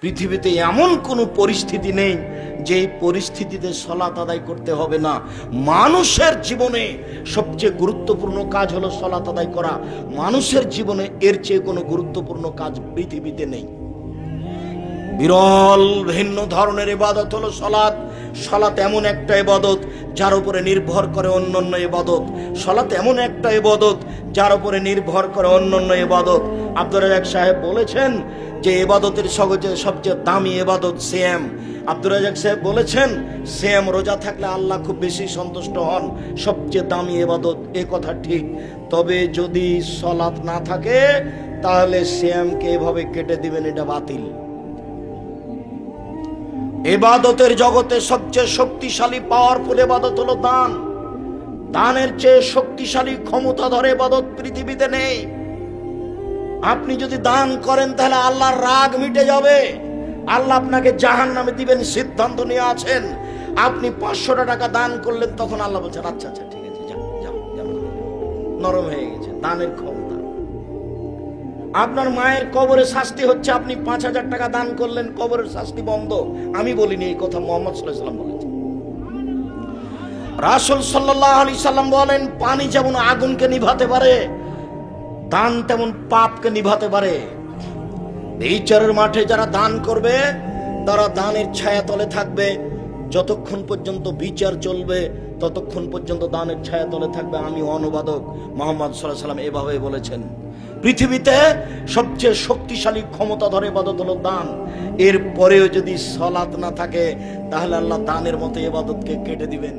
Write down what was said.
পৃথিবীতে এমন কোনো পরিস্থিতি নেই যে পরিস্থিতিতে সালাত আদায় করতে হবে না। মানুষের জীবনে সবচেয়ে গুরুত্বপূর্ণ কাজ হলো সালাত আদায় করা। মানুষের জীবনে এর চেয়ে কোনো গুরুত্বপূর্ণ কাজ পৃথিবীতে নেই। বিরল ভিন্ন ধরনের ইবাদত হলো সালাত। সালাত এমন একটা ইবাদত যার উপরে নির্ভর করে অন্যান্য ইবাদত। সালাত এমন একটা ইবাদত যার উপরে নির্ভর করে অন্যান্য ইবাদত। আব্দুর রাজ্জাক সাহেব বলেছেন যে ইবাদতের সবচেয়ে দামি ইবাদত সিয়াম। আব্দুর রাজ্জাক সাহেব বলেছেন সিয়াম রোজা থাকলে আল্লাহ খুব বেশি সন্তুষ্ট হন, সবচেয়ে দামি ইবাদত। এ কথা ঠিক, তবে যদি সালাত না থাকে তাহলে সিয়ামকে এভাবে কেটে দিবেন, এটা বাতিল। ইবাদতের জগতে সবচেয়ে শক্তিশালী পাওয়ারফুল ইবাদত হলো দান। দানের চেয়ে শক্তিশালী ক্ষমতাধর ইবাদত পৃথিবীতে নেই। আপনি যদি দান করেন তাহলে আল্লাহর রাগ মিটে যাবে, আল্লাহ আপনাকে জাহান্নামে দিবেন সিদ্ধান্ত নিয়ে আছেন। আপনি 500 টাকা দান করলেন, তখন আল্লাহ বলছেন আচ্ছা আচ্ছা ঠিক আছে, যাও যাও যাও, নরম হয়ে গেছে দানের ক্ষমতা। আপনার মায়ের কবরে শাস্তি হচ্ছে, আপনি 5000 টাকা দান করলেন, কবরের শাস্তি বন্ধ। আমি বলিনি, এই কথা মুহাম্মদ সাল্লাল্লাহু আলাইহি ওয়াসাল্লাম বলেছেন। রাসূল সাল্লাল্লাহু আলাইহি সাল্লাম বলেন পানি যেমন আগুনকে নিভাতে পারে, দান তেমন পাপকে নিভাতে পারে। বিচারের মাঠে যারা দান করবে তারা দানের ছায়া তলে থাকবে। যতক্ষণ পর্যন্ত বিচার চলবে ততক্ষণ পর্যন্ত দানের ছায়া তলে থাকবে। আমি অনুবাদক মুহাম্মদ সাল্লাল্লাহু আলাইহি ওয়াসাল্লাম এভাবে বলেছেন। পৃথিবীতে সবচেয়ে শক্তিশালী ক্ষমতা ধরে ইবাদত হলো দান। এর পরেও যদি সালাত না থাকে তাহলে আল্লাহ দানের মতো ইবাদতকে কেটে দিবেন।